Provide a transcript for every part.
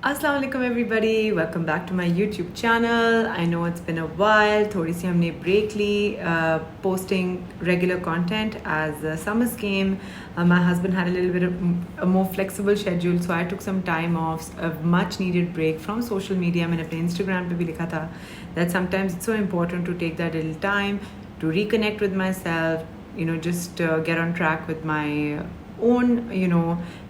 Assalamu alaikum everybody, welcome back to my YouTube channel. I know it's been a while, थोड़ी सी हमने break Lee posting regular content as summers came. My husband had a little bit of a more flexible schedule, so I took some time off, a much needed break from social media. मैंने अपने Instagram पे भी लिखा था that sometimes it's so important to take that little time to reconnect with myself, just get on track with my own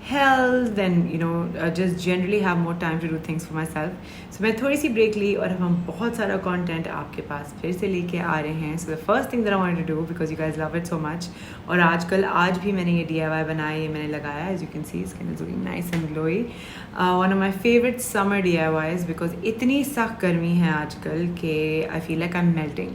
health and just generally have more time to do things for myself. So मैं थोड़ी सी break ली और हम बहुत सारा content आपके पास फिर से लेके आ रहे हैं. So the first thing that I wanted to do, because you guys love it so much, और आज भी मैंने ये DIY बनाया, ये मैंने लगाया. As you can see, skin is looking nice and glowy. One of my favorite summer DIYs, because इतनी सख्त गर्मी है आजकल कि I feel like I'm melting.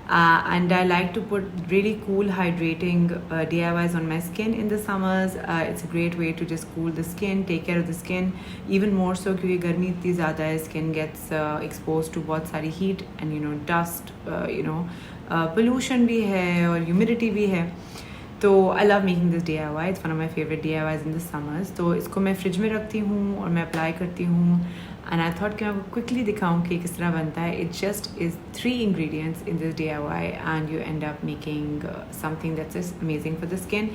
And I like to put really cool hydrating DIYs on my skin in the summers. It's a great way to just cool the skin, take care of the skin, even more so क्योंकि गर्मी इतनी ज़्यादा है, skin gets exposed to बहुत सारी heat and dust, pollution भी है और humidity भी है. तो I love making this DIY. It's one of my favorite DIYs in the summers. तो इसको मैं फ्रिज में रखती हूँ और मैं अप्लाई करती हूँ. And I thought कि मैं आपको quickly दिखाऊँ कि किस तरह बनता है. It just is 3 ingredients in this DIY and you end up making something that's just amazing for the skin.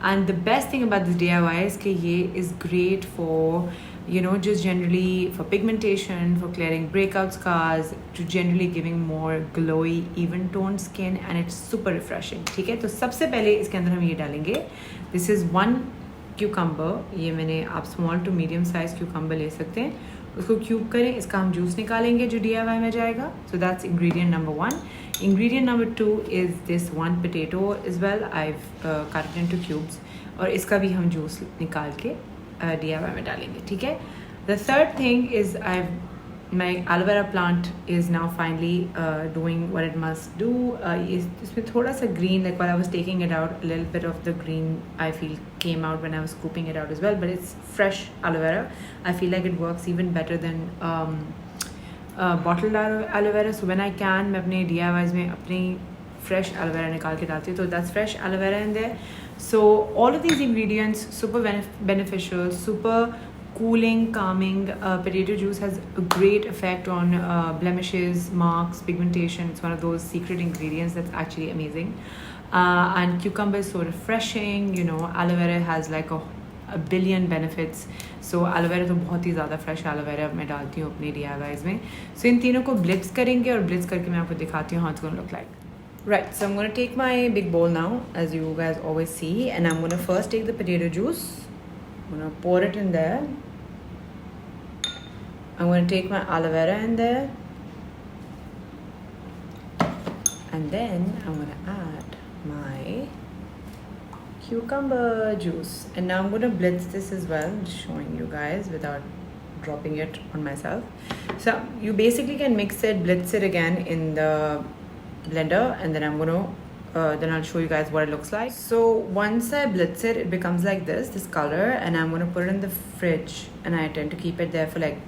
And the best thing about this DIY is कि ये is great for just generally for pigmentation, for clearing breakout scars, to generally giving more glowy, even toned skin, and it's super refreshing. ठीक है, तो सबसे पहले इसके अंदर हम ये डालेंगे. This is 1 cucumber. ये मैंने आप small to medium size cucumber ले सकते हैं. उसको क्यूब करें, इसका हम जूस निकालेंगे जो DIY में जाएगा. So that's ingredient number 1. Ingredient number 2 is this 1 potato as well. I've cut it into cubes. और इसका भी हम जूस निकाल के DIY में डालेंगे. ठीक है. The third thing is my aloe vera plant is now finally doing what it must do. इसमें थोड़ा सा green, like while I was taking it out, a little bit of the green I feel came out when I was scooping it out as well. But it's fresh aloe vera. I feel like it works even better than bottled aloe vera. So when I can, मैं अपने DIYs में अपनी fresh aloe vera निकाल के डालती हूँ. So that's fresh aloe vera in there. So all of these ingredients super beneficial, super cooling, calming. Potato juice has a great effect on blemishes, marks, pigmentation. It's one of those secret ingredients that's actually amazing. And cucumber is so refreshing. Aloe vera has like a billion benefits. So aloe vera तो बहुत ही ज़्यादा fresh aloe vera मैं डालती हूँ अपने DIYs में. So इन तीनों को blitz करेंगे और blitz करके मैं आपको दिखाती हूँ how it's going to look like. Right, so I'm going to take my big bowl now, as you guys always see, and I'm going to first take the potato juice. I'm going to pour it in there. I'm going to take my aloe vera in there. And then I'm going to add my cucumber juice. And now I'm going to blitz this as well, just showing you guys without dropping it on myself. So you basically can mix it, blitz it again in the blender, and then I'm going to then I'll show you guys what it looks like. So once I blitz it, it becomes like this color, and I'm going to put it in the fridge, and I tend to keep it there for like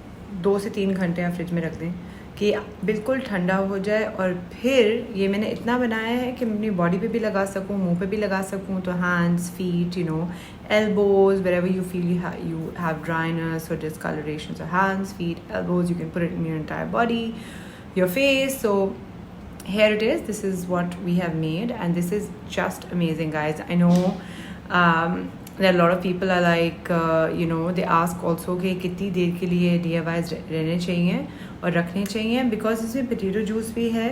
2 से 3 घंटे आप fridge में रख दें कि बिल्कुल ठंडा हो जाए. और फिर ये मैंने इतना बनाया है कि मैं अपनी बॉडी पे भी लगा सकूँ, मुंह पे भी लगा सकूँ. तो hands, feet, elbows, wherever you feel you have dryness or discoloration. So hands, feet, elbows, you can put it in your entire body, your face. So here it is. This is what we have made, and this is just amazing, guys. I know there are a lot of people are like they ask also कि कितनी देर के लिए DIYs रहने चाहिए और रखने चाहिए, because इसमें potato juice भी है.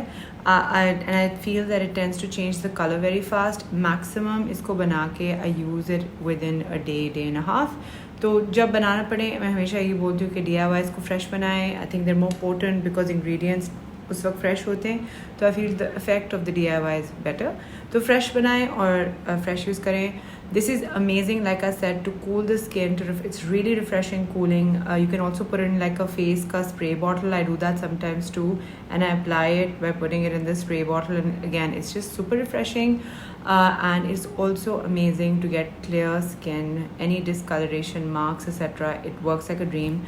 And I feel that it tends to change the color very fast. Maximum इसको बना के I use it within a day and a half. तो जब बनाना पड़े मैं हमेशा ये बोलती हूँ कि DIYs को fresh बनाएं. I think they're more potent because ingredients उस वक्त फ्रेश होते हैं. तो I feel the effect of the DIY is better. तो फ्रेश बनाएं और फ्रेश यूज़ करें. This is amazing, like I said, to cool the skin. It's really refreshing, cooling. You can also put it in like a face ka spray bottle. I do that sometimes too, and I apply it by putting it in the spray bottle. And again, it's just super refreshing, and it's also amazing to get clear skin, any discoloration, marks, etc. It works like a dream.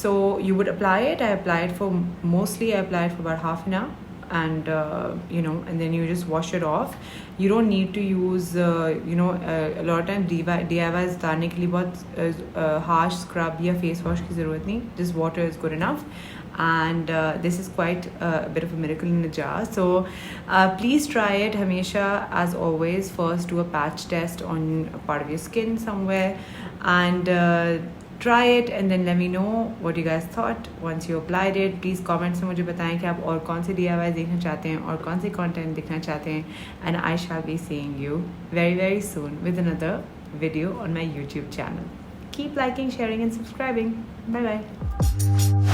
So you would apply it. I apply it for about half an hour. and and then you just wash it off. You don't need to use a lot of times DIYs उतारने के लिए बहुत harsh scrub या face wash की ज़रूरत नहीं. Just water is good enough. And this is quite a bit of a miracle in a jar. So please try it. Hamesha, as always, first do a patch test on a part of your skin somewhere, and try it, and then let me know what you guys thought once you applied it. Please comment से मुझे बताएं कि आप और कौन से DIY देखना चाहते हैं और कौन से content देखना चाहते हैं. And I shall be seeing you very, very soon with another video on my YouTube channel. Keep liking, sharing and subscribing. Bye bye.